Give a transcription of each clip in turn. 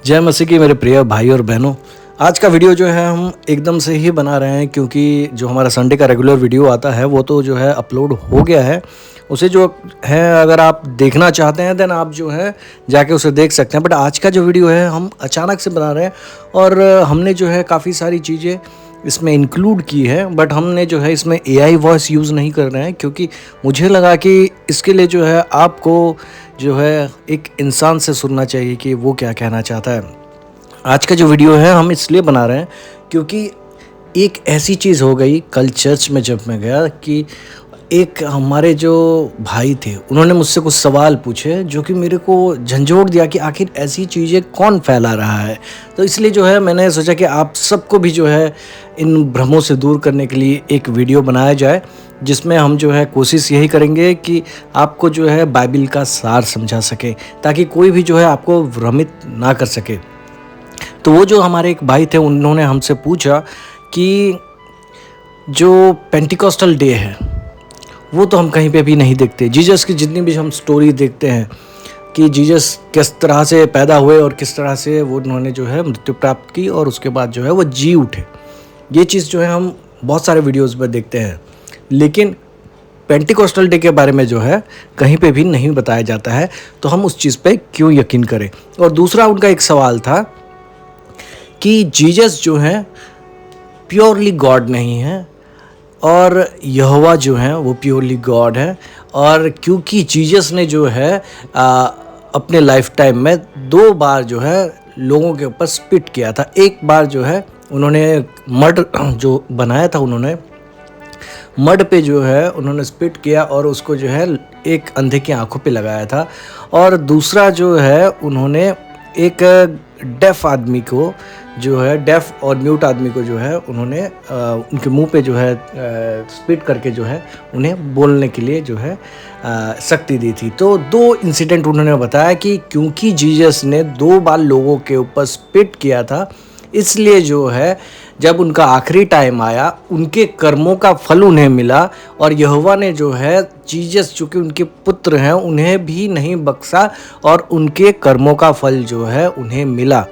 जय मसीह की मेरे प्रिय भाई और बहनों। आज का वीडियो जो है हम एकदम से ही बना रहे हैं क्योंकि जो हमारा संडे का रेगुलर वीडियो आता है वो तो जो है अपलोड हो गया है। उसे जो है अगर आप देखना चाहते हैं देन आप जो है जाके उसे देख सकते हैं। बट आज का जो वीडियो है हम अचानक से बना रहे हैं और हमने जो है काफ़ी सारी चीज़ें इसमें इंक्लूड की है। बट हमने जो है इसमें AI वॉइस यूज़ नहीं कर रहे हैं क्योंकि मुझे लगा कि इसके लिए जो है आपको जो है एक इंसान से सुनना चाहिए कि वो क्या कहना चाहता है। आज का जो वीडियो है हम इसलिए बना रहे हैं क्योंकि एक ऐसी चीज़ हो गई कल चर्च में जब मैं गया कि एक हमारे जो भाई थे उन्होंने मुझसे कुछ सवाल पूछे जो कि मेरे को झंझोड़ दिया कि आखिर ऐसी चीज़ें कौन फैला रहा है। तो इसलिए जो है मैंने सोचा कि आप सबको भी जो है इन भ्रमों से दूर करने के लिए एक वीडियो बनाया जाए जिसमें हम जो है कोशिश यही करेंगे कि आपको जो है बाइबिल का सार समझा सके ताकि कोई भी जो है आपको भ्रमित ना कर सके। तो वो जो हमारे एक भाई थे उन्होंने हमसे पूछा कि जो पेंटिकॉस्टल डे है वो तो हम कहीं पे भी नहीं देखते। जीसस की जितनी भी हम स्टोरी देखते हैं कि जीसस किस तरह से पैदा हुए और किस तरह से वो उन्होंने जो है मृत्यु प्राप्त की और उसके बाद जो है वो जी उठे, ये चीज़ जो है हम बहुत सारे वीडियोस में देखते हैं, लेकिन पेंटिकॉस्टल डे के बारे में जो है कहीं पे भी नहीं बताया जाता है। तो हम उस चीज़ पे क्यों यकीन करें। और दूसरा उनका एक सवाल था कि जीसस जो है प्योरली गॉड नहीं है और यहोवा जो है वो प्योरली गॉड है। और क्योंकि जीसस ने जो है अपने लाइफ टाइम में 2 बार जो है लोगों के ऊपर स्पिट किया था। एक बार जो है उन्होंने मड जो बनाया था उन्होंने मड पे जो है उन्होंने स्पिट किया और उसको जो है एक अंधे की आंखों पे लगाया था। और दूसरा जो है उन्होंने एक डेफ आदमी को जो है डेफ और म्यूट आदमी को जो है उन्होंने उनके मुंह पे जो है स्पिट करके जो है उन्हें बोलने के लिए जो है शक्ति दी थी। तो 2 इंसिडेंट उन्होंने बताया कि क्योंकि जीसस ने 2 बार लोगों के ऊपर स्पिट किया था इसलिए जो है जब उनका आखिरी टाइम आया उनके कर्मों का फल उन्हें मिला और यहोवा ने जो है जीसस चूँकि उनके पुत्र हैं उन्हें भी नहीं बख्शा और उनके कर्मों का फल जो है उन्हें मिला।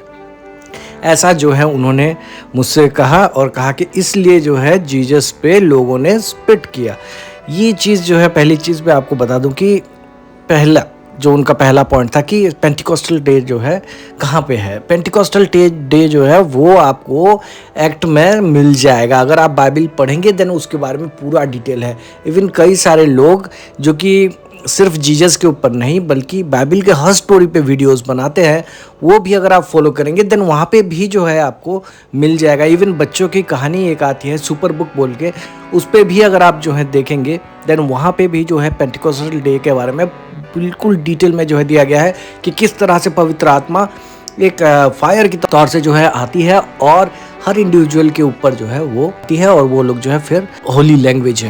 ऐसा जो है उन्होंने मुझसे कहा और कहा कि इसलिए जो है जीसस पे लोगों ने स्पिट किया। ये चीज़ जो है पहली चीज़ मैं आपको बता दूं कि पहला जो उनका पहला पॉइंट था कि पेंटिकॉस्टल डे जो है कहाँ पे है। पेंटिकॉस्टल डे जो है वो आपको एक्ट में मिल जाएगा। अगर आप बाइबल पढ़ेंगे देन उसके बारे में पूरा डिटेल है। इवन कई सारे लोग जो कि सिर्फ जीसस के ऊपर नहीं बल्कि बाइबल के हर स्टोरी पे वीडियोस बनाते हैं वो भी अगर आप फॉलो करेंगे देन वहाँ पे भी जो है आपको मिल जाएगा। इवन बच्चों की कहानी एक आती है सुपर बुक बोल के, उस पर भी अगर आप जो है देखेंगे देन वहाँ पे भी जो है पेंटिकॉस्टल डे के बारे में बिल्कुल डिटेल में जो है दिया गया है कि किस तरह से पवित्र आत्मा एक फायर की तौर से जो है आती है और हर इंडिविजुअल के ऊपर जो है वो आती है और वो लोग जो है फिर होली लैंग्वेज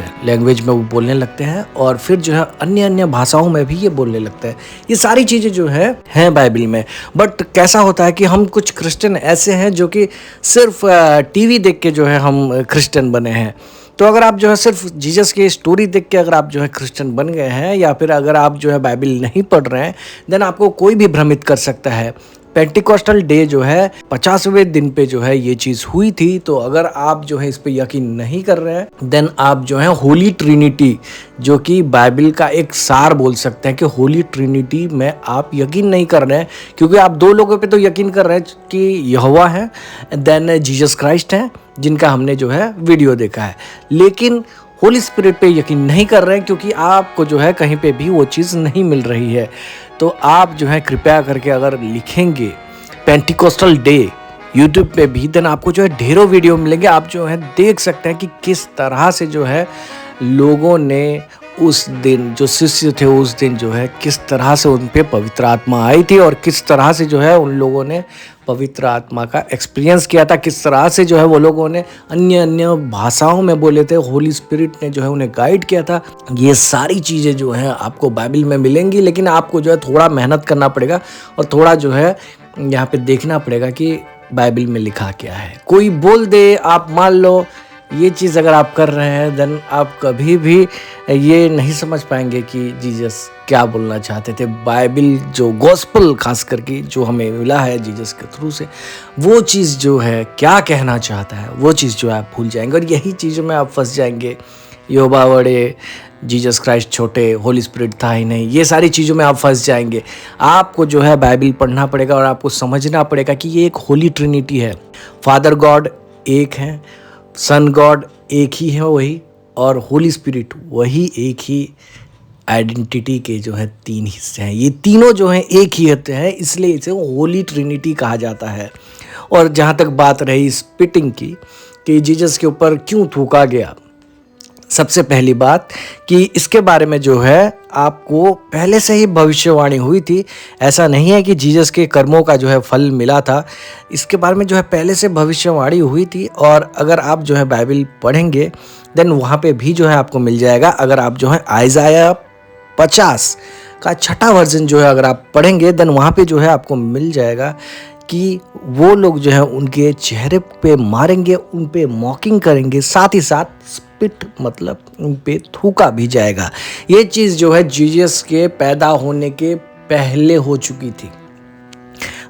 में वो बोलने लगते हैं और फिर जो है अन्य भाषाओं में भी ये बोलने लगते हैं। ये सारी चीज़ें जो हैं बाइबल में। बट कैसा होता है कि हम कुछ क्रिश्चियन ऐसे हैं जो कि सिर्फ टीवी देख के जो है हम क्रिश्चियन बने हैं। तो अगर आप जो है सिर्फ जीसस की स्टोरी देख के अगर आप जो है क्रिश्चियन बन गए हैं या फिर अगर आप जो है बाइबल नहीं पढ़ रहे हैं देन आपको कोई भी भ्रमित कर सकता है। पेंटिकॉस्टल डे जो है 50वें दिन पे जो है ये चीज़ हुई थी। तो अगर आप जो है इस पे यकीन नहीं कर रहे हैं देन आप जो है होली ट्रिनिटी जो कि बाइबल का एक सार बोल सकते हैं कि होली ट्रिनिटी में आप यकीन नहीं कर रहे हैं क्योंकि आप 2 लोगों पे तो यकीन कर रहे हैं कि यहोवा है देन जीसस क्राइस्ट है जिनका हमने जो है वीडियो देखा है, लेकिन होली स्पिरिट पे यकीन नहीं कर रहे हैं क्योंकि आपको जो है कहीं पे भी वो चीज़ नहीं मिल रही है। तो आप जो है कृपया करके अगर लिखेंगे पेंटिकॉस्टल डे यूट्यूब पे भी देन आपको जो है ढेरों वीडियो मिलेंगे। आप जो है देख सकते हैं कि किस तरह से जो है लोगों ने उस दिन जो शिष्य थे उस दिन जो है किस तरह से उन पे पवित्र आत्मा आई थी और किस तरह से जो है उन लोगों ने पवित्र आत्मा का एक्सपीरियंस किया था, किस तरह से जो है वो लोगों ने अन्य भाषाओं में बोले थे, होली स्पिरिट ने जो है उन्हें गाइड किया था। ये सारी चीज़ें जो हैं आपको बाइबल में मिलेंगी, लेकिन आपको जो है थोड़ा मेहनत करना पड़ेगा और थोड़ा जो है यहाँ पे देखना पड़ेगा कि बाइबल में लिखा क्या है। कोई बोल दे आप मान लो ये चीज़ अगर आप कर रहे हैं देन आप कभी भी ये नहीं समझ पाएंगे कि जीसस क्या बोलना चाहते थे। बाइबल जो गॉस्पल खास करके जो हमें मिला है जीसस के थ्रू से, वो चीज़ जो है क्या कहना चाहता है वो चीज़ जो है आप भूल जाएंगे और यही चीज़ों में आप फंस जाएंगे। यहोवा बड़े, जीसस क्राइस्ट छोटे, होली स्पिरिट था ही नहीं, ये सारी चीज़ों में आप फंस जाएंगे। आपको जो है बाइबल पढ़ना पड़ेगा और आपको समझना पड़ेगा कि ये एक होली ट्रिनिटी है। फादर गॉड एक है, सन गॉड एक ही है वही, और होली स्पिरिट वही एक ही आइडेंटिटी के जो है तीन हिस्से हैं। ये तीनों जो हैं एक ही होते हैं, इसलिए इसे होली ट्रिनिटी कहा जाता है। और जहाँ तक बात रही स्पिटिंग की कि जीसस के ऊपर क्यों थूका गया, सबसे पहली बात कि इसके बारे में जो है आपको पहले से ही भविष्यवाणी हुई थी। ऐसा नहीं है कि जीसस के कर्मों का जो है फल मिला था, इसके बारे में जो है पहले से भविष्यवाणी हुई थी। और अगर आप जो है बाइबल पढ़ेंगे देन वहाँ पे भी जो है आपको मिल जाएगा। अगर आप जो है आइज़ाया 50 का 6ठा वर्जन जो है अगर आप पढ़ेंगे देन वहाँ पे जो है आपको मिल जाएगा कि वो लोग जो है उनके चेहरे पे मारेंगे, उन पे मॉकिंग करेंगे, साथ ही साथ स्पिट मतलब उन पे थूका भी जाएगा। ये चीज़ जो है जीसस के पैदा होने के पहले हो चुकी थी।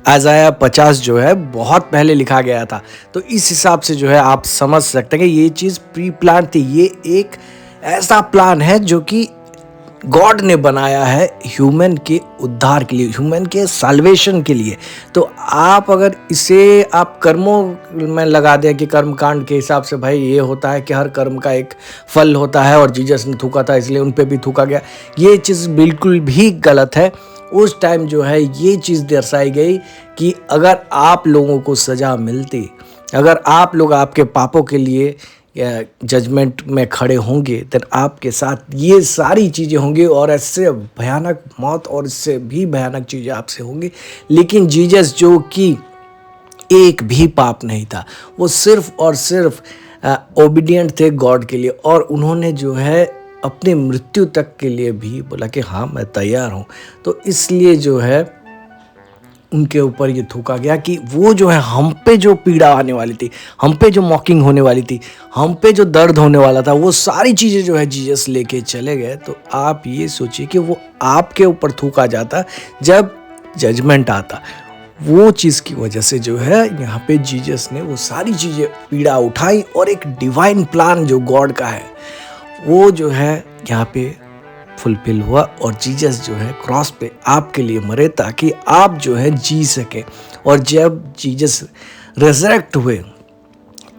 आइज़ाया 50 जो है बहुत पहले लिखा गया था, तो इस हिसाब से जो है आप समझ सकते हैं कि ये चीज़ प्री प्लान थी। ये एक ऐसा प्लान है जो कि गॉड ने बनाया है ह्यूमन के उद्धार के लिए, ह्यूमन के साल्वेशन के लिए। तो आप अगर इसे आप कर्मों में लगा दें कि कर्म कांड के हिसाब से भाई ये होता है कि हर कर्म का एक फल होता है और जीसस ने थूका था इसलिए उन पे भी थूका गया, ये चीज़ बिल्कुल भी गलत है। उस टाइम जो है ये चीज़ दर्शाई गई कि अगर आप लोगों को सज़ा मिलती, अगर आप लोग आपके पापों के लिए जजमेंट में खड़े होंगे तो आपके साथ ये सारी चीज़ें होंगी और इससे भयानक मौत और इससे भी भयानक चीज़ें आपसे होंगी। लेकिन जीसस जो कि एक भी पाप नहीं था, वो सिर्फ और सिर्फ ओबीडिएंट थे गॉड के लिए, और उन्होंने जो है अपनी मृत्यु तक के लिए भी बोला कि हाँ मैं तैयार हूँ। तो इसलिए जो है उनके ऊपर ये थूका गया कि वो जो है हम पे जो पीड़ा आने वाली थी, हम पे जो मॉकिंग होने वाली थी, हम पे जो दर्द होने वाला था, वो सारी चीज़ें जो है जीसस लेके चले गए। तो आप ये सोचिए कि वो आपके ऊपर थूका जाता जब जजमेंट आता, वो चीज़ की वजह से जो है यहाँ पे जीसस ने वो सारी चीज़ें पीड़ा उठाई और एक डिवाइन प्लान जो गॉड का है वो जो है यहाँ पे फुलफिल हुआ और जीसस जो है क्रॉस पे आपके लिए मरे ताकि आप जो है जी सके। और जब जीसस रिजरेक्ट हुए,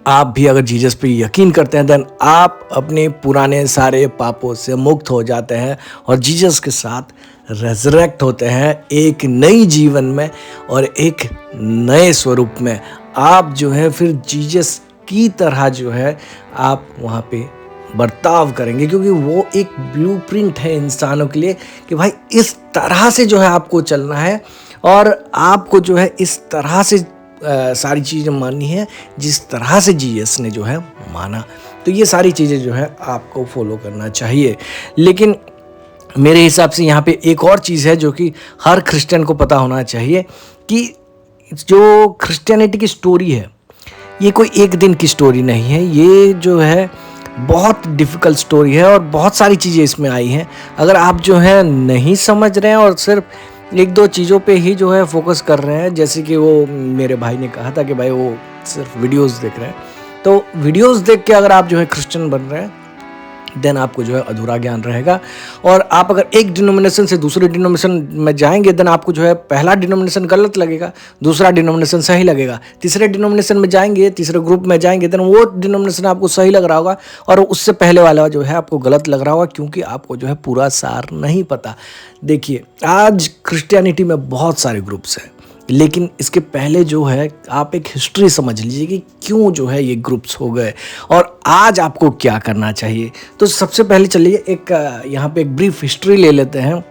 आप भी अगर जीसस पे यकीन करते हैं देन आप अपने पुराने सारे पापों से मुक्त हो जाते हैं और जीसस के साथ रिजरेक्ट होते हैं एक नई जीवन में और एक नए स्वरूप में। आप जो है फिर जीसस की तरह जो है आप वहाँ पे बर्ताव करेंगे, क्योंकि वो एक ब्लूप्रिंट है इंसानों के लिए कि भाई इस तरह से जो है आपको चलना है और आपको जो है इस तरह से सारी चीज़ें माननी है जिस तरह से जीसस ने जो है माना। तो ये सारी चीज़ें जो है आपको फॉलो करना चाहिए। लेकिन मेरे हिसाब से यहाँ पे एक और चीज़ है जो कि हर क्रिश्चियन को पता होना चाहिए कि जो क्रिश्चियनिटी की स्टोरी है ये कोई एक दिन की स्टोरी नहीं है, ये जो है बहुत डिफ़िकल्ट स्टोरी है और बहुत सारी चीज़ें इसमें आई हैं। अगर आप जो है नहीं समझ रहे हैं और सिर्फ एक दो चीज़ों पे ही जो है फोकस कर रहे हैं, जैसे कि वो मेरे भाई ने कहा था कि भाई वो सिर्फ वीडियोस देख रहे हैं, तो वीडियोस देख के अगर आप जो है क्रिश्चियन बन रहे हैं देन आपको जो है अधूरा ज्ञान रहेगा। और आप अगर एक डिनोमिनेशन से दूसरे डिनोमिनेशन में जाएंगे देन आपको जो है पहला डिनोमिनेशन गलत लगेगा, दूसरा डिनोमिनेशन सही लगेगा, तीसरे डिनोमिनेशन में जाएंगे, तीसरे ग्रुप में जाएंगे देन वो डिनोमिनेशन आपको सही लग रहा होगा और उससे पहले वाला जो है आपको गलत लग रहा होगा, क्योंकि आपको जो है पूरा सार नहीं पता। देखिए आज क्रिश्चियनिटी में बहुत सारे ग्रुप्स हैं, लेकिन इसके पहले जो है आप एक हिस्ट्री समझ लीजिए कि क्यों जो है ये ग्रुप्स हो गए और आज आपको क्या करना चाहिए। तो सबसे पहले चलिए एक यहाँ पे एक ब्रीफ हिस्ट्री ले लेते हैं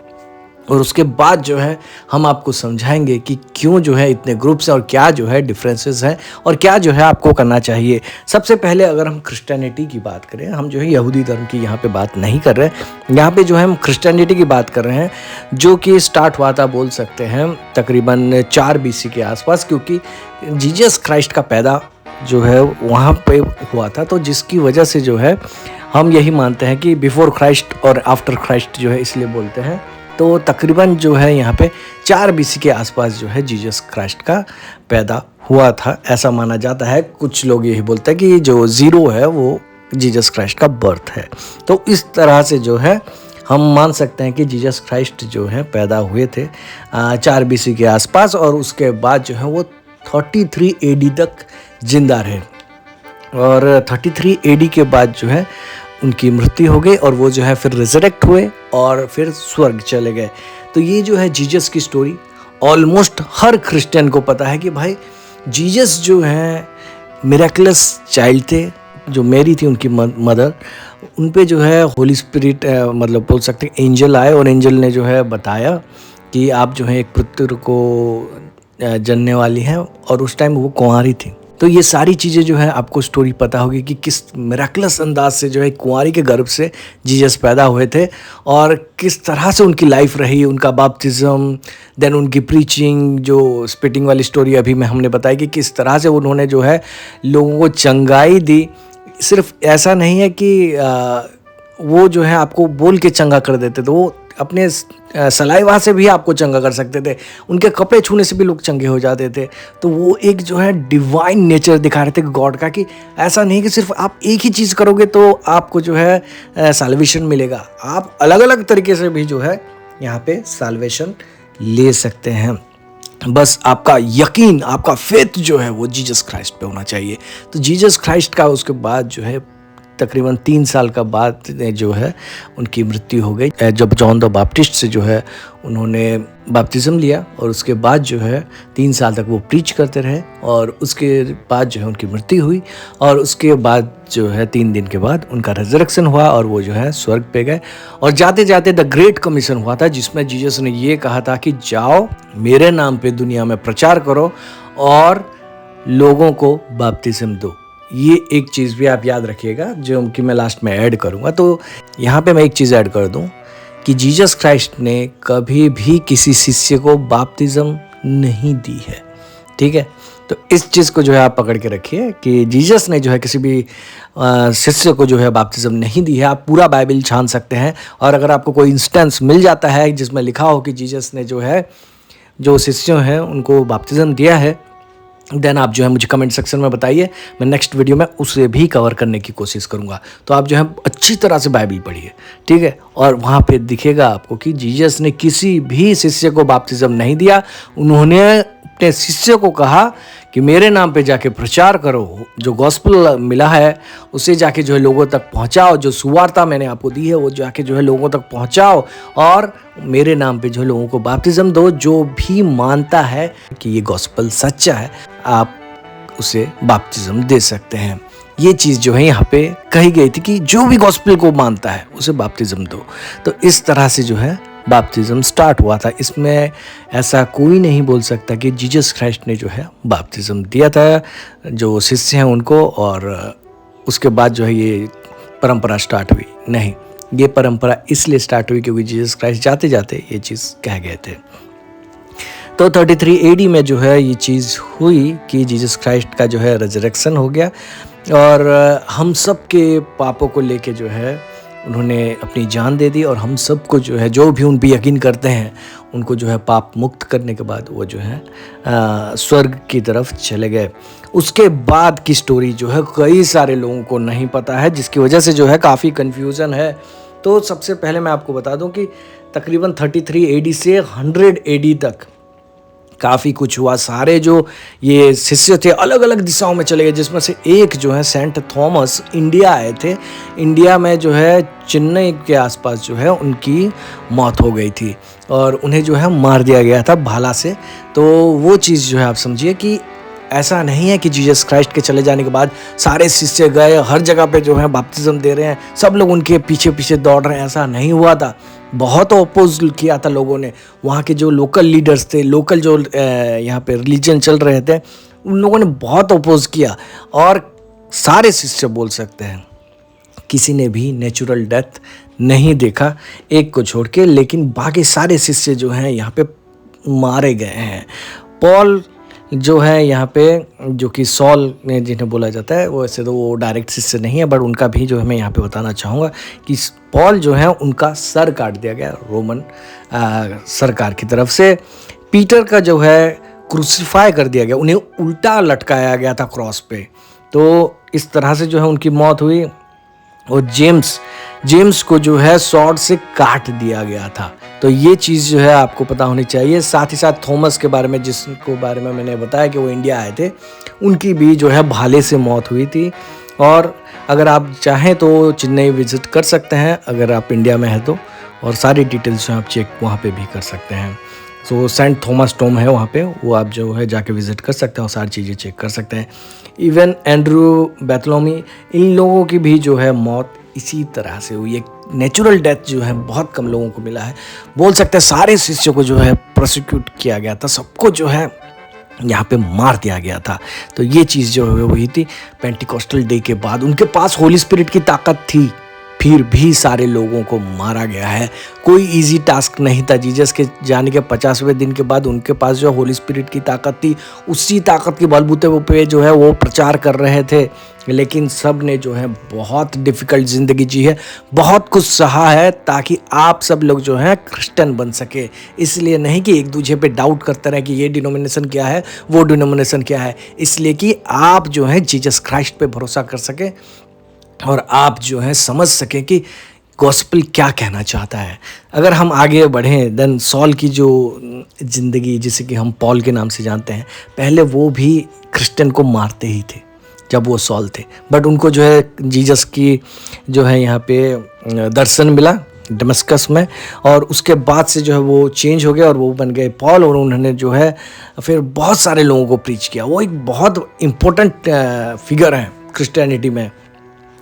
और उसके बाद जो है हम आपको समझाएंगे कि क्यों जो है इतने ग्रुप्स हैं और क्या जो है डिफरेंसेस हैं और क्या जो है आपको करना चाहिए। सबसे पहले अगर हम क्रिश्चियनिटी की बात करें, हम जो है यहूदी धर्म की यहाँ पे बात नहीं कर रहे हैं, यहाँ पे जो है हम क्रिश्चियनिटी की बात कर रहे हैं जो कि स्टार्ट हुआ था बोल सकते हैं तकरीबन 4 BC के आसपास, क्योंकि जीसस क्राइस्ट का पैदा जो है वहाँ पे हुआ था, तो जिसकी वजह से जो है हम यही मानते हैं कि बिफोर क्राइस्ट और आफ्टर क्राइस्ट जो है इसलिए बोलते हैं। तो तकरीबन जो है यहाँ पे 4 BC के आसपास जो है जीसस क्राइस्ट का पैदा हुआ था, ऐसा माना जाता है। कुछ लोग यही बोलते हैं कि जो 0 है वो जीसस क्राइस्ट का बर्थ है। तो इस तरह से जो है हम मान सकते हैं कि जीसस क्राइस्ट जो है पैदा हुए थे 4 BC के आसपास, और उसके बाद जो है वो 33 AD तक जिंदा रहे। और 33 AD के बाद जो है उनकी मृत्यु हो गई और वो जो है फिर रिजरेक्ट हुए और फिर स्वर्ग चले गए। तो ये जो है जीसस की स्टोरी ऑलमोस्ट हर क्रिश्चियन को पता है कि भाई जीसस जो है मिरेकलस चाइल्ड थे। जो मैरी थी उनकी मदर, उन पे जो है होली स्पिरिट मतलब बोल सकते हैं एंजल आए, और एंजल ने जो है बताया कि आप जो है एक पुत्र को जनने वाली हैं, और उस टाइम वो कुंवारी थी। तो ये सारी चीज़ें जो है आपको स्टोरी पता होगी कि किस मिरेकलस अंदाज से जो है कुंवारी के गर्भ से जीसस पैदा हुए थे, और किस तरह से उनकी लाइफ रही, उनका बैप्टिज्म, देन उनकी प्रीचिंग, जो स्पिटिंग वाली स्टोरी अभी में हमने बताई कि किस तरह से उन्होंने जो है लोगों को चंगाई दी। सिर्फ ऐसा नहीं है कि वो जो है आपको बोल के चंगा कर देते, तो वो अपने सलाइवा से भी आपको चंगा कर सकते थे, उनके कपड़े छूने से भी लोग चंगे हो जाते थे। तो वो एक जो है डिवाइन नेचर दिखा रहे थे गॉड का, कि ऐसा नहीं कि सिर्फ आप एक ही चीज़ करोगे तो आपको जो है साल्वेशन मिलेगा, आप अलग अलग तरीके से भी जो है यहाँ पे साल्वेशन ले सकते हैं। बस आपका यकीन, आपका फेथ जो है वो जीसस क्राइस्ट पे होना चाहिए। तो जीसस क्राइस्ट का उसके बाद जो है तकरीबन 3 साल का बाद जो है उनकी मृत्यु हो गई, जब जॉन द बैप्टिस्ट से जो है उन्होंने बैप्टिज्म लिया, और उसके बाद जो है 3 साल तक वो प्रीच करते रहे, और उसके बाद जो है उनकी मृत्यु हुई, और उसके बाद जो है 3 दिन के बाद उनका रिजरेक्शन हुआ, और वो जो है स्वर्ग पे गए। और जाते जाते द ग्रेट कमीशन हुआ था, जिसमें जीसस ने ये कहा था कि जाओ मेरे नाम पे दुनिया में प्रचार करो और लोगों को बैप्टिज्म दो। ये एक चीज़ भी आप याद रखिएगा जो कि मैं लास्ट में ऐड करूँगा। तो यहाँ पे मैं एक चीज़ ऐड कर दूँ कि जीसस क्राइस्ट ने कभी भी किसी शिष्य को बैप्टिज्म नहीं दी है, ठीक है। तो इस चीज़ को जो है आप पकड़ के रखिए कि जीसस ने जो है किसी भी शिष्य को जो है बैप्टिज्म नहीं दी है। आप पूरा बाइबल छान सकते हैं, और अगर आपको कोई इंस्टेंस मिल जाता है जिसमें लिखा हो कि जीसस ने जो है जो शिष्यों हैं उनको बैप्टिज्म दिया है, देन आप जो है मुझे कमेंट सेक्शन में बताइए, मैं नेक्स्ट वीडियो में उसे भी कवर करने की कोशिश करूंगा। तो आप जो है अच्छी तरह से बाइबल पढ़िए, ठीक है, और वहाँ पे दिखेगा आपको कि जीसस ने किसी भी शिष्य को बैप्टिज्म नहीं दिया। उन्होंने अपने शिष्य को कहा कि मेरे नाम पे जाके प्रचार करो, जो गॉस्पेल मिला है उसे जाके जो है लोगों तक पहुंचाओ, जो सुवार्ता मैंने आपको दी है वो जाके जो है लोगों तक पहुंचाओ, और मेरे नाम पे जो है लोगों को बैप्टिज्म दो। जो भी मानता है कि ये गॉस्पेल सच्चा है, आप उसे बैप्टिज्म दे सकते हैं। ये चीज़ जो है यहाँ पे कही गई थी कि जो भी गॉस्पेल को मानता है उसे बैप्टिज्म दो। तो इस तरह से जो है बैप्टिज्म स्टार्ट हुआ था। इसमें ऐसा कोई नहीं बोल सकता कि जीसस क्राइस्ट ने जो है बैप्टिज्म दिया था जो शिष्य हैं उनको, और उसके बाद जो है ये परंपरा स्टार्ट हुई। नहीं, ये परंपरा इसलिए स्टार्ट हुई क्योंकि जीसस क्राइस्ट जाते जाते ये चीज़ कह गए थे। तो 33 AD में जो है ये चीज़ हुई कि जीसस क्राइस्ट का जो है रिजरेक्शन हो गया, और हम सब के पापों को लेके जो है उन्होंने अपनी जान दे दी, और हम सबको जो है जो भी उन पर यकीन करते हैं उनको जो है पाप मुक्त करने के बाद वो जो है स्वर्ग की तरफ चले गए। उसके बाद की स्टोरी जो है कई सारे लोगों को नहीं पता है, जिसकी वजह से जो है काफ़ी कन्फ्यूज़न है। तो सबसे पहले मैं आपको बता दूं कि तकरीबन 33 AD से 100 AD तक काफ़ी कुछ हुआ। सारे जो ये शिष्य थे अलग अलग दिशाओं में चले गए, जिसमें से एक जो है सेंट थॉमस इंडिया आए थे। इंडिया में जो है चेन्नई के आसपास जो है उनकी मौत हो गई थी, और उन्हें जो है मार दिया गया था भाला से। तो वो चीज़ जो है आप समझिए कि ऐसा नहीं है कि जीसस क्राइस्ट के चले जाने के बाद सारे शिष्य गए, हर जगह पे जो है बैप्टिज्म दे रहे हैं, सब लोग उनके पीछे पीछे दौड़ रहे हैं, ऐसा नहीं हुआ था। बहुत अपोज किया था लोगों ने। वहाँ के जो लोकल लीडर्स थे, लोकल जो यहाँ पे रिलीजन चल रहे थे, उन लोगों ने बहुत अपोज किया, और सारे शिष्य बोल सकते हैं किसी ने भी नेचुरल डेथ नहीं देखा एक को छोड़ के, लेकिन बाकी सारे शिष्य जो हैं यहाँ पे मारे गए हैं। पॉल जो है यहाँ पे जो कि सॉल ने जिन्हें बोला जाता है, वो ऐसे तो वो डायरेक्ट शिष्य नहीं है, बट उनका भी जो है मैं यहाँ पे बताना चाहूँगा कि पॉल जो है उनका सर काट दिया गया रोमन सरकार की तरफ से। पीटर का जो है क्रूसीफाई कर दिया गया, उन्हें उल्टा लटकाया गया था क्रॉस पे। तो इस तरह से जो है उनकी मौत हुई। और जेम्स को जो है सॉर्ड से काट दिया गया था। तो ये चीज़ जो है आपको पता होनी चाहिए। साथ ही साथ थॉमस के बारे में, जिसको बारे में मैंने बताया कि वो इंडिया आए थे, उनकी भी जो है भाले से मौत हुई थी। और अगर आप चाहें तो चेन्नई विजिट कर सकते हैं अगर आप इंडिया में हैं तो, और सारी डिटेल्स जो आप चेक वहाँ पे भी कर सकते हैं। सो सेंट थॉमस टॉम है वहाँ पे, वो आप जो है जाके विज़िट कर सकते हैं और सारी चीज़ें चेक कर सकते हैं। इवन एंड्रू बैथलोमी, इन लोगों की भी जो है मौत इसी तरह से हुई। एक नेचुरल डेथ जो है बहुत कम लोगों को मिला है। बोल सकते हैं सारे शिष्यों को जो है प्रोसिक्यूट किया गया था, सबको जो है यहाँ पे मार दिया गया था। तो ये चीज़ जो है हुई थी पेंटिकॉस्टल डे के बाद। उनके पास होली स्पिरिट की ताकत थी, फिर भी सारे लोगों को मारा गया है। कोई इजी टास्क नहीं था। जीसस के जाने के 50वें दिन के बाद उनके पास जो होली स्पिरिट की ताकत थी, उसी ताकत के बलबूते पे जो है वो प्रचार कर रहे थे। लेकिन सब ने जो है बहुत डिफ़िकल्ट ज़िंदगी जी है, बहुत कुछ सहा है ताकि आप सब लोग जो हैं क्रिश्चियन बन सके। इसलिए नहीं कि एक दूसरे पे डाउट करते रहे कि ये डिनोमिनेशन क्या है, वो डिनोमिनेशन क्या है, इसलिए कि आप जो है जीसस क्राइस्ट पे भरोसा कर सके और आप जो है समझ सकें कि गॉस्पेल क्या कहना चाहता है। अगर हम आगे बढ़ें, देन सॉल की जो ज़िंदगी, जिसे कि हम पॉल के नाम से जानते हैं, पहले वो भी क्रिश्चियन को मारते ही थे जब वो सॉल थे। बट उनको जो है जीसस की जो है यहाँ पे दर्शन मिला दमिश्कस में, और उसके बाद से जो है वो चेंज हो गया और वो बन गए पॉल। और उन्होंने जो है फिर बहुत सारे लोगों को प्रीच किया। वो एक बहुत इम्पोर्टेंट फिगर है क्रिश्चियनिटी में।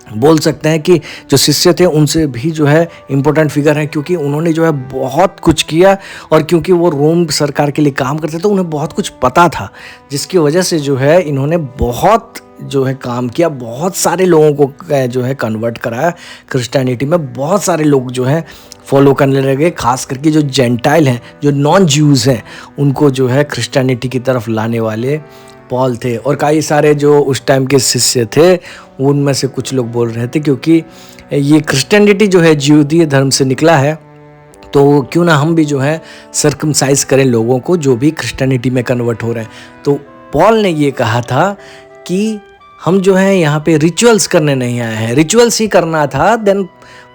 बोल सकते हैं कि जो शिष्य थे उनसे भी जो है इम्पोर्टेंट फिगर है, क्योंकि उन्होंने जो है बहुत कुछ किया। और क्योंकि वो रोम सरकार के लिए काम करते थे, उन्हें बहुत कुछ पता था, जिसकी वजह से जो है इन्होंने बहुत जो है काम किया। बहुत सारे लोगों को जो है कन्वर्ट कराया क्रिश्चियनिटी में। बहुत सारे लोग जो है फॉलो करने लगे, खास करके जो जेंटाइल हैं, जो नॉन ज्यूज़ हैं, उनको जो है क्रिश्चियनिटी की तरफ लाने वाले पॉल थे। और कई सारे जो उस टाइम के शिष्य थे, उनमें से कुछ लोग बोल रहे थे क्योंकि ये क्रिश्चियनिटी जो है यहूदी धर्म से निकला है, तो क्यों ना हम भी जो है सर्कमसाइज करें लोगों को जो भी क्रिश्चियनिटी में कन्वर्ट हो रहे हैं। तो पॉल ने ये कहा था कि हम जो है यहाँ पे रिचुअल्स करने नहीं आए हैं। रिचुअल्स ही करना था, देन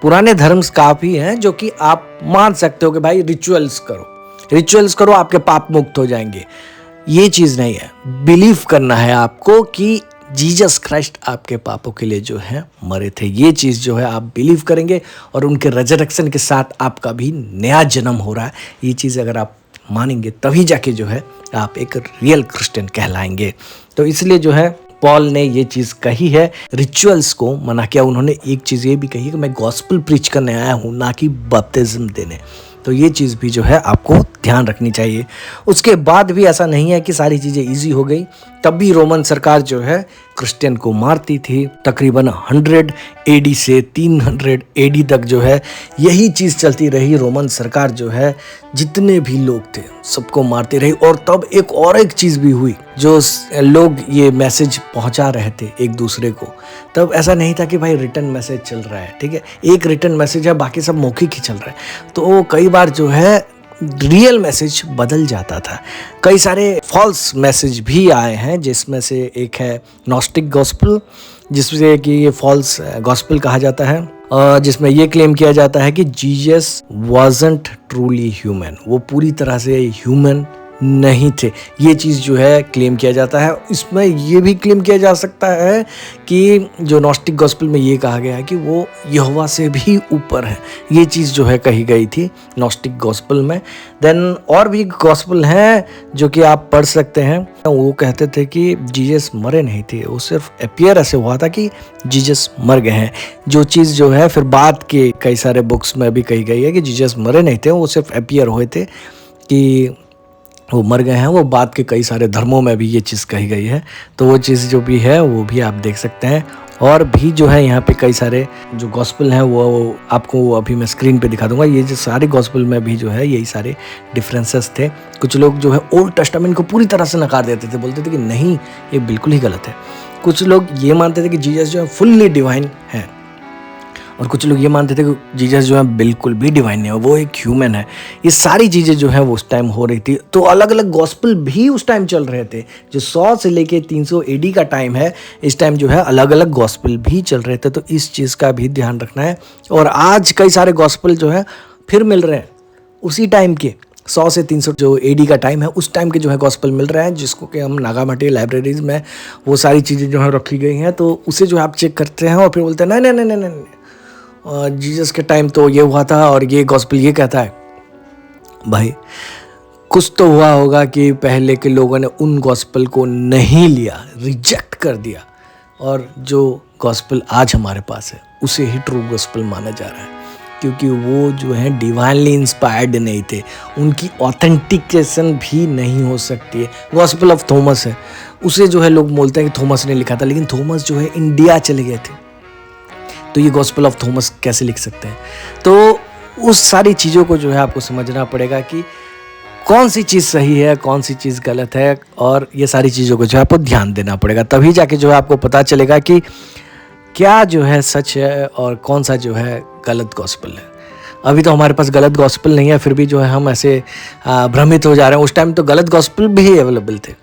पुराने धर्म काफ़ी हैं जो कि आप मान सकते हो कि भाई रिचुअल्स करो आपके पाप मुक्त हो जाएंगे। ये चीज़ नहीं है। बिलीव करना है आपको कि जीसस क्राइस्ट आपके पापों के लिए जो है मरे थे। ये चीज़ जो है आप बिलीव करेंगे और उनके रेजरेक्शन के साथ आपका भी नया जन्म हो रहा है। ये चीज़ अगर आप मानेंगे तभी जाके जो है आप एक रियल क्रिश्चियन कहलाएंगे। तो इसलिए जो है पॉल ने ये चीज़ कही है, रिचुअल्स को मना किया। उन्होंने एक चीज़ ये भी कही कि मैं गॉस्पेल प्रीच करने आया हूँ, ना कि बपतिस्म देने। तो ये चीज़ भी जो है आपको ध्यान रखनी चाहिए। उसके बाद भी ऐसा नहीं है कि सारी चीज़ें इजी हो गई। तब भी रोमन सरकार जो है क्रिश्चियन को मारती थी। तकरीबन 100 AD से 300 AD तक जो है यही चीज़ चलती रही। रोमन सरकार जो है जितने भी लोग थे सबको मारती रही। और तब एक चीज़ भी हुई, जो लोग ये मैसेज पहुंचा रहे थे एक दूसरे को, तब ऐसा नहीं था कि भाई रिटर्न मैसेज चल रहा है, ठीक है, एक रिटर्न मैसेज है, बाकी सब मौखिक ही चल रहा है। तो कई बार जो है रियल मैसेज बदल जाता था। कई सारे फॉल्स मैसेज भी आए हैं, जिसमें से एक है नॉस्टिक गॉस्पेल, जिससे कि ये फॉल्स गॉस्पेल कहा जाता है, जिसमें ये क्लेम किया जाता है कि जीसस वाजंट ट्रूली ह्यूमन, वो पूरी तरह से ह्यूमन नहीं थे। ये चीज़ जो है क्लेम किया जाता है। इसमें ये भी क्लेम किया जा सकता है कि जो नॉस्टिक गॉस्पेल में ये कहा गया है कि वो यहोवा से भी ऊपर है। ये चीज़ जो है कही गई थी नॉस्टिक गॉस्पेल में। देन और भी गॉस्पेल हैं जो कि आप पढ़ सकते हैं। वो कहते थे कि जीसस मरे नहीं थे, वो सिर्फ अपीयर ऐसे हुआ था कि जीसस मर गए हैं। जो चीज़ जो है फिर बाद के कई सारे बुक्स में भी कही गई है कि जीसस मरे नहीं थे, वो सिर्फ अपीयर हुए थे कि वो मर गए हैं, वो बाद के कई सारे धर्मों में भी ये चीज़ कही गई है। तो वो चीज़ जो भी है वो भी आप देख सकते हैं। और भी जो है यहाँ पे कई सारे जो गॉस्पेल हैं वो आपको अभी मैं स्क्रीन पे दिखा दूंगा। ये जो सारे गॉस्पेल में भी जो है यही सारे डिफरेंसेस थे। कुछ लोग जो है ओल्ड टेस्टामेंट को पूरी तरह से नकार देते थे, बोलते थे कि नहीं ये बिल्कुल ही गलत है। कुछ लोग ये मानते थे कि जीसस जो है फुल्ली डिवाइन है, और कुछ लोग ये मानते थे कि जीसस जो है बिल्कुल भी डिवाइन नहीं है, वो एक ह्यूमन है। ये सारी चीज़ें जो है वो उस टाइम हो रही थी। तो अलग अलग गॉस्पेल भी उस टाइम चल रहे थे। जो 100 से लेके 300 एडी का टाइम है, इस टाइम जो है अलग अलग गॉस्पेल भी चल रहे थे। तो इस चीज़ का भी ध्यान रखना है। और आज कई सारे गॉस्पेल जो है फिर मिल रहे हैं उसी टाइम के 100 से 300 जो एडी का टाइम है उस टाइम के जो है गॉस्पेल मिल रहे हैं, जिसको कि हम नागामाटी लाइब्रेरीज में वो सारी चीज़ें जो है रखी गई हैं। तो उसे जो है आप चेक करते हैं और फिर बोलते हैं नहीं नहीं नहीं नहीं, जीसस के टाइम तो ये हुआ था और ये गॉस्पेल ये कहता है। भाई कुछ तो हुआ होगा कि पहले के लोगों ने उन गॉस्पेल को नहीं लिया, रिजेक्ट कर दिया, और जो गॉस्पेल आज हमारे पास है उसे ही ट्रू गॉस्पेल माना जा रहा है, क्योंकि वो जो है डिवाइनली इंस्पायर्ड नहीं थे, उनकी ऑथेंटिकेशन भी नहीं हो सकती है। गॉस्पेल ऑफ थॉमस है, उसे जो है लोग बोलते हैं कि थॉमस ने लिखा था, लेकिन थॉमस जो है इंडिया चले गए थे, तो ये गॉस्पेल ऑफ थॉमस कैसे लिख सकते हैं। तो उस सारी चीज़ों को जो है आपको समझना पड़ेगा कि कौन सी चीज़ सही है, कौन सी चीज़ गलत है, और ये सारी चीज़ों को जो है आपको ध्यान देना पड़ेगा। तभी जाके जो है आपको पता चलेगा कि क्या जो है सच है और कौन सा जो है गलत गॉस्पेल है। अभी तो हमारे पास गलत गॉस्पेल नहीं है, फिर भी जो है हम ऐसे भ्रमित हो जा रहे हैं। उस टाइम तो गलत गॉस्पेल भी अवेलेबल थे,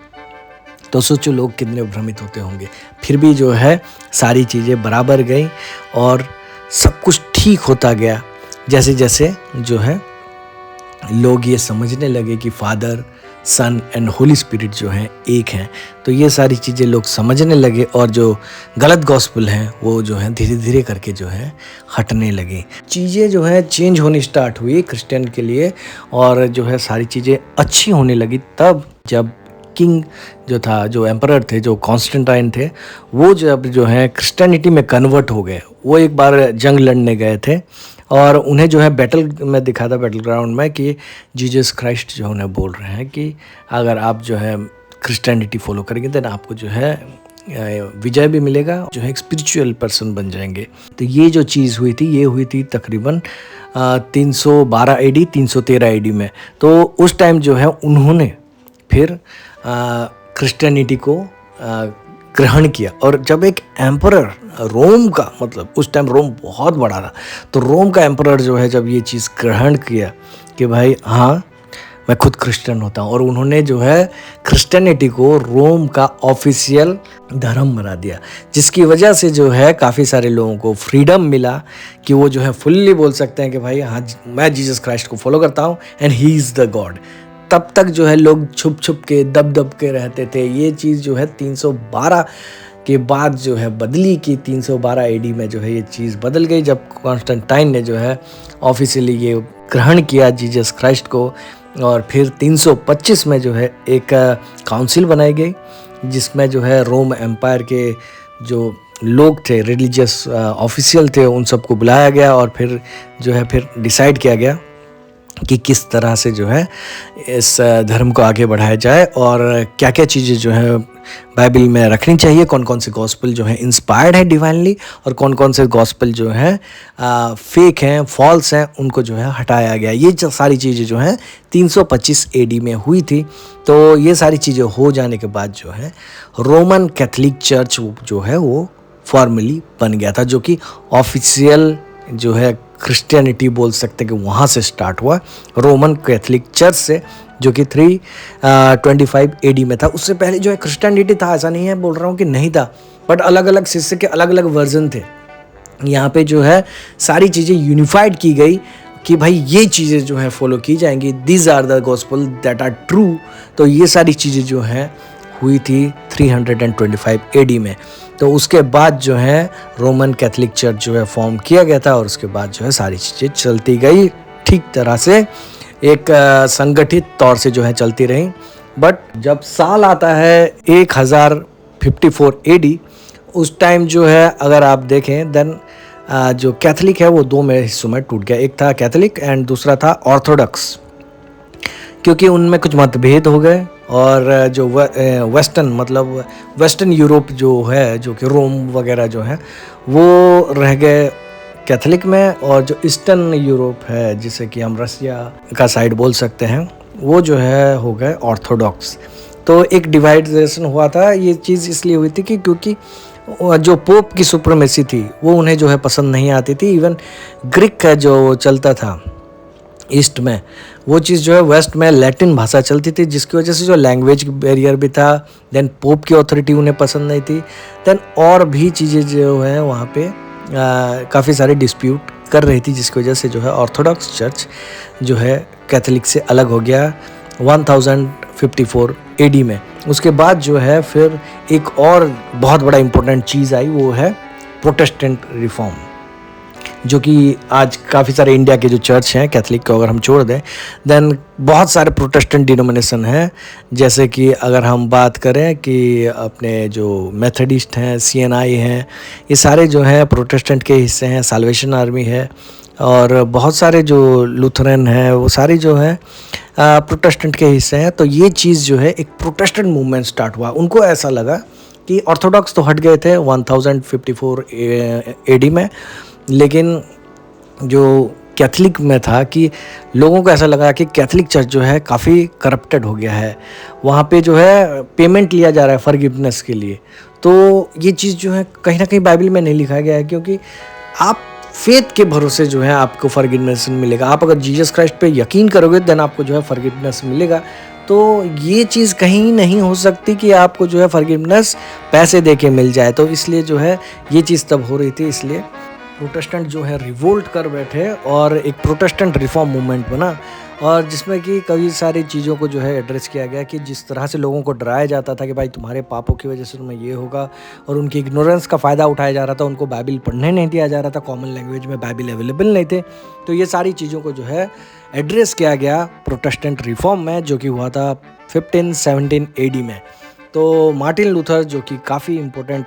तो सोचो लोग कितने भ्रमित होते होंगे। फिर भी जो है सारी चीज़ें बराबर गई और सब कुछ ठीक होता गया, जैसे जैसे जो है लोग ये समझने लगे कि father, son and holy spirit जो हैं एक हैं। तो ये सारी चीज़ें लोग समझने लगे और जो गलत गॉस्पेल हैं वो जो है धीरे धीरे करके जो है हटने लगी। चीज़ें जो है चेंज होनी स्टार्ट हुई क्रिश्चियन के लिए, और जो है सारी चीज़ें अच्छी होने लगी तब जब किंग जो था, जो एम्परर थे, जो कॉन्स्टेंटाइन थे, वो जब जो है क्रिश्चियनिटी में कन्वर्ट हो गए। वो एक बार जंग लड़ने गए थे और उन्हें जो है बैटल में दिखा था, बैटल ग्राउंड में, कि जीसस क्राइस्ट जो उन्हें बोल रहे हैं कि अगर आप जो है क्रिश्चियनिटी फॉलो करेंगे तो आपको जो है विजय भी मिलेगा, जो है एक स्पिरिचुअल पर्सन बन जाएंगे। तो ये जो चीज़ हुई थी, ये हुई थी तकरीबन 312 एडी 313 एडी में। तो उस टाइम जो है उन्होंने फिर क्रिश्चियनिटी को ग्रहण किया। और जब एक एम्परर रोम का, मतलब उस टाइम रोम बहुत बड़ा था, तो रोम का एम्परर जो है जब ये चीज़ ग्रहण किया कि भाई हाँ मैं खुद क्रिश्चियन होता हूँ, और उन्होंने जो है क्रिश्चियनिटी को रोम का ऑफिशियल धर्म बना दिया, जिसकी वजह से जो है काफ़ी सारे लोगों को फ्रीडम मिला कि वो जो है फुल्ली बोल सकते हैं कि भाई हाँ मैं जीसस क्राइस्ट को फॉलो करता हूँ and he is the God. तब तक जो है लोग छुप छुप के दब दब के रहते थे। ये चीज़ जो है 312 के बाद जो है बदली की, 312 एडी में जो है ये चीज़ बदल गई, जब कॉन्स्टेंटाइन ने जो है ऑफिशियली ये ग्रहण किया जीसस क्राइस्ट को। और फिर 325 में जो है एक काउंसिल बनाई गई, जिसमें जो है रोम एम्पायर के जो लोग थे, रिलीजियस ऑफिशियल थे, उन सबको बुलाया गया और फिर जो है फिर डिसाइड किया गया कि किस तरह से जो है इस धर्म को आगे बढ़ाया जाए और क्या क्या चीज़ें जो है बाइबल में रखनी चाहिए, कौन कौन से गॉस्पेल जो है इंस्पायर्ड है डिवाइनली और कौन कौन से गॉस्पेल जो है फेक हैं, फॉल्स हैं, उनको जो है हटाया गया। ये सारी चीज़ें जो हैं 325 एडी में हुई थी। तो ये सारी चीज़ें हो जाने के बाद जो है रोमन कैथोलिक चर्च जो है वो फॉर्मली बन गया था, जो कि ऑफिशियल जो है क्रिश्चियनिटी बोल सकते हैं कि वहाँ से स्टार्ट हुआ, रोमन कैथोलिक चर्च से, जो कि 325 एडी में था। उससे पहले जो है क्रिश्चियनिटी था, ऐसा नहीं है बोल रहा हूँ कि नहीं था, बट अलग अलग शिष्य के अलग अलग वर्जन थे। यहाँ पे जो है सारी चीज़ें यूनिफाइड की गई कि भाई ये चीज़ें जो है फॉलो की जाएंगी, these are the gospel that are true. तो ये सारी चीज़ें जो हैं हुई थी 325 एडी में। तो उसके बाद जो है रोमन कैथोलिक चर्च जो है फॉर्म किया गया था और उसके बाद जो है सारी चीज़ें चलती गई ठीक तरह से, एक संगठित तौर से जो है चलती रही। बट जब साल आता है 1054 एडी, उस टाइम जो है अगर आप देखें देन जो कैथोलिक है वो दो में हिस्सों में टूट गया। एक था कैथोलिक एंड दूसरा था ऑर्थोडॉक्स। क्योंकि उनमें कुछ मतभेद हो गए और जो वेस्टर्न मतलब वेस्टर्न यूरोप जो है, जो कि रोम वगैरह जो है, वो रह गए कैथोलिक में, और जो ईस्टर्न यूरोप है जिसे कि हम रसिया का साइड बोल सकते हैं, वो जो है हो गए ऑर्थोडॉक्स। तो एक डिवाइडेशन हुआ था। ये चीज़ इसलिए हुई थी कि क्योंकि जो पोप की सुप्रीमेसी थी वो उन्हें जो है पसंद नहीं आती थी। इवन ग्रीक का जो चलता था ईस्ट में, वो चीज़ जो है वेस्ट में लैटिन भाषा चलती थी, जिसकी वजह से जो लैंग्वेज बैरियर भी था। देन पोप की ऑथोरिटी उन्हें पसंद नहीं थी। देन और भी चीज़ें जो है वहाँ पे काफ़ी सारे डिस्प्यूट कर रही थी, जिसकी वजह से जो है ऑर्थोडॉक्स चर्च जो है कैथोलिक से अलग हो गया 1054 एडी में। उसके बाद जो है फिर एक और बहुत बड़ा इम्पोर्टेंट चीज़ आई, वो है प्रोटेस्टेंट रिफॉर्म, जो कि आज काफ़ी सारे इंडिया के जो चर्च हैं कैथोलिक को अगर हम छोड़ दें, देन बहुत सारे प्रोटेस्टेंट डिनोमिनेशन हैं। जैसे कि अगर हम बात करें कि अपने जो मेथडिस्ट हैं, CNI हैं, ये सारे जो हैं प्रोटेस्टेंट के हिस्से हैं। साल्वेशन आर्मी है, और बहुत सारे जो लूथरन हैं वो सारे जो हैं प्रोटेस्टेंट के हिस्से हैं। तो ये चीज़ जो है एक प्रोटेस्टेंट मूवमेंट स्टार्ट हुआ। उनको ऐसा लगा कि ऑर्थोडॉक्स तो हट गए थे 1054 AD में, लेकिन जो कैथलिक में था कि लोगों को ऐसा लगा कि कैथलिक चर्च जो है काफ़ी करप्टेड हो गया है, वहाँ पे जो है पेमेंट लिया जा रहा है फॉरगिवनेस के लिए। तो ये चीज़ जो है कहीं ना कहीं बाइबल में नहीं लिखा गया है, क्योंकि आप फेथ के भरोसे जो है आपको फॉरगिवनेस मिलेगा। आप अगर जीसस क्राइस्ट पे यकीन करोगे देन आपको जो है फॉरगिवनेस मिलेगा। तो ये चीज़ कहीं नहीं हो सकती कि आपको जो है फॉरगिवनेस पैसे दे के मिल जाए। तो इसलिए जो है ये चीज़ तब हो रही थी, इसलिए प्रोटेस्टेंट जो है रिवोल्ट कर बैठे और एक प्रोटेस्टेंट रिफॉर्म मूवमेंट बना, और जिसमें कि कई सारी चीज़ों को जो है एड्रेस किया गया कि जिस तरह से लोगों को डराया जाता था कि भाई तुम्हारे पापों की वजह से तुम्हें ये होगा, और उनकी इग्नोरेंस का फ़ायदा उठाया जा रहा था, उनको बाइबल पढ़ने नहीं दिया जा रहा था, कॉमन लैंग्वेज में बाइबल अवेलेबल नहीं थे। तो ये सारी चीज़ों को जो है एड्रेस किया गया प्रोटेस्टेंट रिफॉर्म में, जो कि हुआ था 1517 AD में। तो मार्टिन लूथर जो कि काफ़ी इम्पोर्टेंट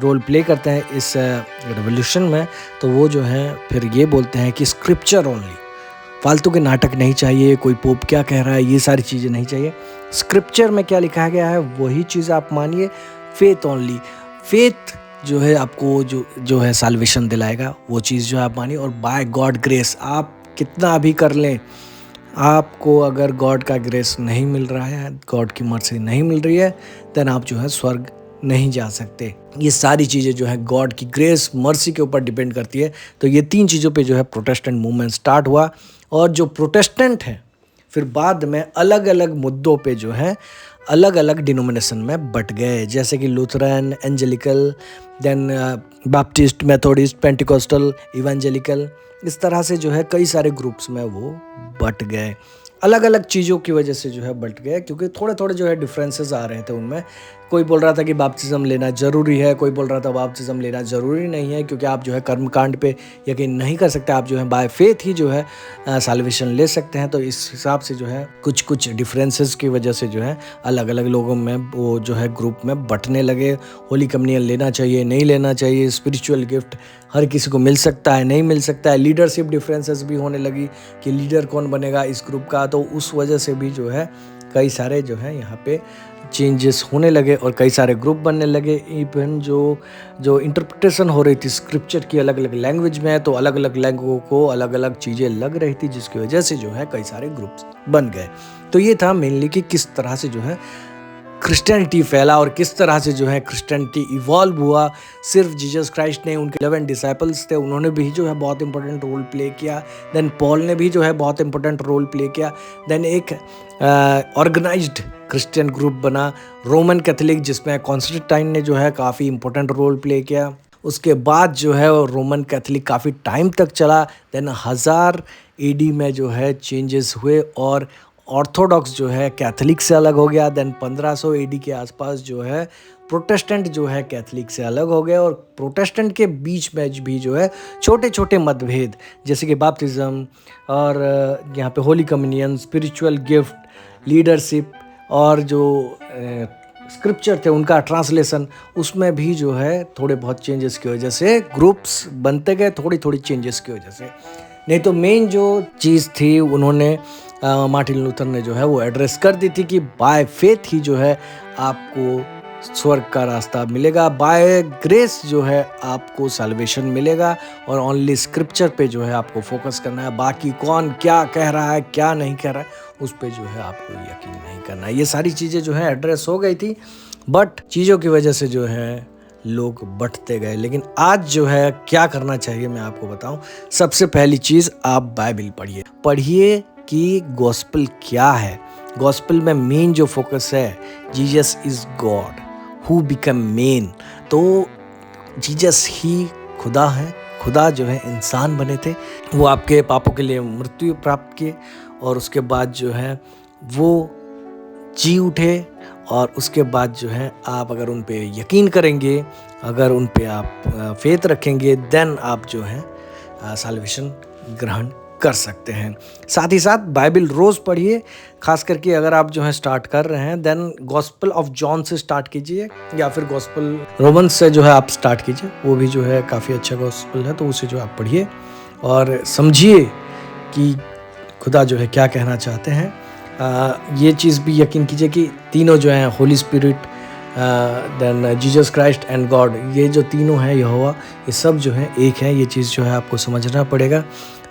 रोल प्ले करते हैं इस रेवोल्यूशन में, तो वो जो है फिर ये बोलते हैं कि स्क्रिप्चर ओनली, फालतू के नाटक नहीं चाहिए, कोई पोप क्या कह रहा है ये सारी चीज़ें नहीं चाहिए। स्क्रिप्चर में क्या लिखा गया है वही चीज़ आप मानिए। फेथ ओनली, फेथ जो है आपको जो है साल्वेशन दिलाएगा, वो चीज़ जो है आप मानिए। और बाय गॉड ग्रेस, आप कितना भी कर लें, आपको अगर गॉड का ग्रेस नहीं मिल रहा है, गॉड की मर्सी नहीं मिल रही है, देन आप जो है स्वर्ग नहीं जा सकते। ये सारी चीज़ें जो है गॉड की ग्रेस मर्सी के ऊपर डिपेंड करती है। तो ये तीन चीज़ों पे जो है प्रोटेस्टेंट मूवमेंट स्टार्ट हुआ, और जो प्रोटेस्टेंट हैं फिर बाद में अलग अलग मुद्दों पे जो है अलग अलग डिनोमिनेशन में बट गए, जैसे कि Lutheran, Anglican, then Baptist, Methodist, Pentecostal, evangelical, इस तरह से जो है कई सारे ग्रुप्स में वो बट गए। अलग अलग चीज़ों की वजह से जो है बट गए, क्योंकि थोड़े थोड़े जो है डिफरेंसेस आ रहे थे उनमें। कोई बोल रहा था कि बैप्टिज्म लेना ज़रूरी है, कोई बोल रहा था बैप्टिज्म लेना ज़रूरी नहीं है, क्योंकि आप जो है कर्मकांड पे यकीन नहीं कर सकते, आप जो है बाय फेथ ही जो है साल्वेशन ले सकते हैं। तो इस हिसाब से जो है कुछ कुछ डिफरेंसेस की वजह से जो है अलग अलग लोगों में वो जो है ग्रुप में बंटने लगे। होली कम्युनियन लेना चाहिए, नहीं लेना चाहिए, स्पिरिचुअल गिफ्ट हर किसी को मिल सकता है, नहीं मिल सकता है, लीडरशिप डिफरेंसेस भी होने लगी कि लीडर कौन बनेगा इस ग्रुप का। तो उस वजह से भी जो है कई सारे जो है यहाँ पे चेंजेस होने लगे और कई सारे ग्रुप बनने लगे। इवन जो इंटरप्रिटेशन हो रही थी स्क्रिप्चर की अलग अलग लैंग्वेज में, तो अलग अलग लैंग्वेजों को अलग अलग चीज़ें लग रही थी, जिसकी वजह से जो है कई सारे ग्रुप्स बन गए। तो ये था मेनली कि किस तरह से जो है क्रिश्चियनिटी फैला और किस तरह से जो है क्रिश्चियनिटी इवॉल्व हुआ। सिर्फ जीसस क्राइस्ट ने, उनके 11 डिसाइपल्स थे, उन्होंने भी जो है बहुत इंपॉर्टेंट रोल प्ले किया। देन पॉल ने भी जो है बहुत इंपॉर्टेंट रोल प्ले किया। देन एक ऑर्गेनाइज्ड क्रिश्चियन ग्रुप बना रोमन कैथोलिक, जिसमें कॉन्स्टेंटाइन ने जो है काफ़ी इंपॉर्टेंट रोल प्ले किया। उसके बाद जो है रोमन कैथोलिक काफ़ी टाइम तक चला। देन 1000 AD में जो है चेंजेस हुए और ऑर्थोडॉक्स जो है कैथोलिक से अलग हो गया। देन 1500 AD के आसपास जो है प्रोटेस्टेंट जो है कैथोलिक से अलग हो गए, और प्रोटेस्टेंट के बीच में भी जो है छोटे छोटे मतभेद, जैसे कि बैप्टिज्म और यहाँ पे holy communion, spiritual gift, leadership और जो स्क्रिप्चर थे उनका ट्रांसलेशन, उसमें भी जो है थोड़े बहुत चेंजेस की वजह से ग्रुप्स बनते गए, थोड़ी थोड़ी चेंजेस की वजह से। नहीं तो मेन जो चीज़ थी, उन्होंने मार्टिन लूथर ने जो है वो एड्रेस कर दी थी कि बाय फेथ ही जो है आपको स्वर्ग का रास्ता मिलेगा, बाय ग्रेस जो है आपको सैल्वेशन मिलेगा, और ओनली स्क्रिप्चर पे जो है आपको फोकस करना है। बाकी कौन क्या कह रहा है क्या नहीं कह रहा है उस पे जो है आपको यकीन नहीं करना है। ये सारी चीज़ें जो है एड्रेस हो गई थी, बट चीज़ों की वजह से जो है लोग बढ़ते गए। लेकिन आज जो है क्या करना चाहिए मैं आपको बताऊं। सबसे पहली चीज़, आप बाइबल पढ़िए कि गॉस्पेल क्या है। गॉस्पेल में मेन जो फोकस है, Jesus is God who become man. तो जीसस ही खुदा है, खुदा जो है इंसान बने थे, वो आपके पापों के लिए मृत्यु प्राप्त किए और उसके बाद जो है वो जी उठे, और उसके बाद जो है आप अगर उन पे यकीन करेंगे, अगर उन पे आप फेथ रखेंगे, देन आप जो है सैल्वेशन ग्रहण कर सकते हैं। साथ ही साथ बाइबल रोज़ पढ़िए, खास करके अगर आप जो है स्टार्ट कर रहे हैं देन गॉस्पेल ऑफ जॉन से स्टार्ट कीजिए, या फिर गॉस्पेल रोमन्स से जो है आप स्टार्ट कीजिए, वो भी जो है काफ़ी अच्छा गॉस्पेल है, तो उसे जो आप पढ़िए और समझिए कि खुदा जो है क्या कहना चाहते हैं। ये चीज़ भी यकीन कीजिए कि तीनों जो हैं, holy spirit, then Jesus Christ and God, ये जो तीनों हैं, यहोवा, ये सब जो है एक है। ये चीज़ जो है आपको समझना पड़ेगा।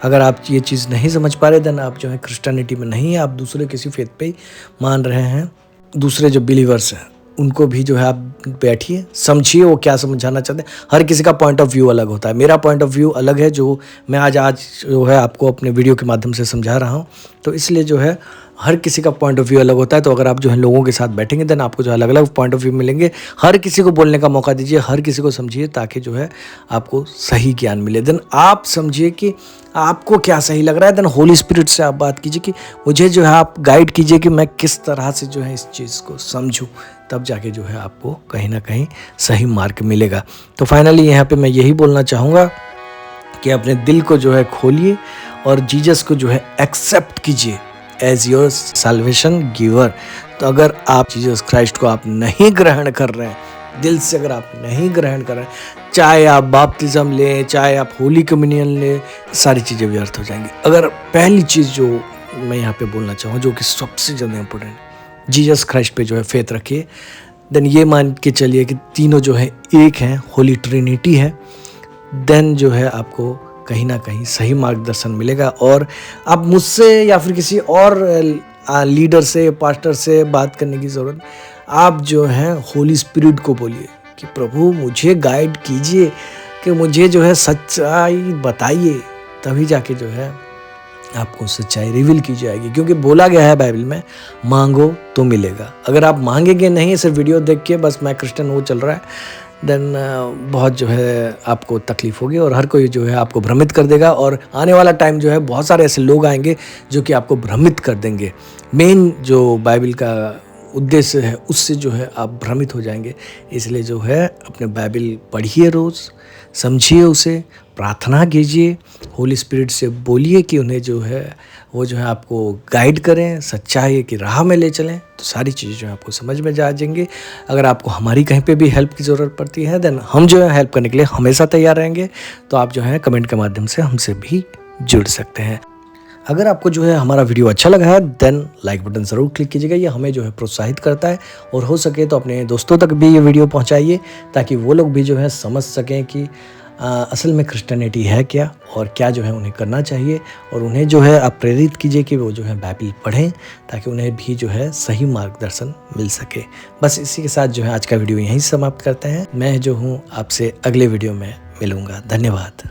अगर आप ये चीज़ नहीं समझ पा रहे देन आप जो है क्रिश्चियनिटी में नहीं है, आप दूसरे किसी फेथ पे ही मान रहे हैं। दूसरे जो बिलीवर्स हैं उनको भी जो है आप बैठिए, समझिए वो क्या समझाना चाहते हैं। हर किसी का पॉइंट ऑफ व्यू अलग होता है। मेरा पॉइंट ऑफ व्यू अलग है जो मैं आज जो है आपको अपने वीडियो के माध्यम से समझा रहा हूँ, तो इसलिए जो है हर किसी का पॉइंट ऑफ व्यू अलग होता है। तो अगर आप जो है लोगों के साथ बैठेंगे देन आपको जो अलग अलग पॉइंट ऑफ व्यू मिलेंगे। हर किसी को बोलने का मौका दीजिए, हर किसी को समझिए, ताकि जो है आपको सही ज्ञान मिले। देन आप समझिए कि आपको क्या सही लग रहा है, देन होली स्पिरिट से आप बात कीजिए कि मुझे जो है आप गाइड कीजिए कि मैं किस तरह से जो है इस चीज़ को समझूं, तब जाके जो है आपको कहीं ना कहीं सही मार्ग मिलेगा। तो फाइनली यहाँ पे मैं यही बोलना चाहूँगा कि अपने दिल को जो है खोलिए और जीसस को जो है एक्सेप्ट कीजिए एज योर सैल्वेशन गिवर। तो अगर आप जीसस क्राइस्ट को आप नहीं ग्रहण कर रहे हैं, दिल से अगर आप नहीं ग्रहण कर रहे हैं, चाहे आप बपतिस्म लें, चाहे आप होली कम्युनियन लें, सारी चीज़ें व्यर्थ हो जाएंगी। अगर पहली चीज़ जो मैं यहाँ पे बोलना चाहूँ, जो कि सबसे ज़्यादा इम्पोर्टेंट, जीसस क्राइस्ट पे जो है फेथ रखिए। देन ये मान के चलिए कि तीनों जो है एक हैं, होली ट्रिनिटी है। देन जो है आपको कहीं ना कहीं सही मार्गदर्शन मिलेगा, और आप मुझसे या फिर किसी और लीडर से, पास्टर से बात करने की ज़रूरत, आप जो है होली स्पिरिट को बोलिए कि प्रभु मुझे गाइड कीजिए, कि मुझे जो है सच्चाई बताइए, तभी जाके जो है आपको सच्चाई रिवील की जाएगी। क्योंकि बोला गया है बाइबल में, मांगो तो मिलेगा। अगर आप मांगेंगे नहीं, सिर्फ वीडियो देख के बस मैं क्रिश्चियन वो चल रहा है, देन बहुत जो है आपको तकलीफ होगी, और हर कोई जो है आपको भ्रमित कर देगा। और आने वाला टाइम जो है बहुत सारे ऐसे लोग आएंगे जो कि आपको भ्रमित कर देंगे। मेन जो बाइबल का उद्देश्य है उससे जो है आप भ्रमित हो जाएंगे। इसलिए जो है अपने बाइबल पढ़िए, रोज़ समझिए उसे, प्रार्थना कीजिए, होली स्पिरिट से बोलिए कि उन्हें जो है वो जो है आपको गाइड करें, सच्चाई की राह में ले चलें, तो सारी चीज़ें जो है आपको समझ में जा जाएंगे। अगर आपको हमारी कहीं पे भी हेल्प की ज़रूरत पड़ती है देन हम जो है हेल्प करने के लिए हमेशा तैयार रहेंगे। तो आप जो है कमेंट के माध्यम से हमसे भी जुड़ सकते हैं। अगर आपको जो है हमारा वीडियो अच्छा लगा है देन लाइक बटन ज़रूर क्लिक कीजिएगा, ये हमें जो है प्रोत्साहित करता है। और हो सके तो अपने दोस्तों तक भी ये वीडियो पहुंचाइए, ताकि वो लोग भी जो है समझ सकें कि असल में क्रिश्चियनिटी है क्या, और क्या जो है उन्हें करना चाहिए। और उन्हें जो है आप प्रेरित कीजिए कि वो जो है बाइबल पढ़ें, ताकि उन्हें भी जो है सही मार्गदर्शन मिल सके। बस इसी के साथ जो है आज का वीडियो यहीं समाप्त करते हैं। मैं जो हूँ आपसे अगले वीडियो में मिलूँगा। धन्यवाद।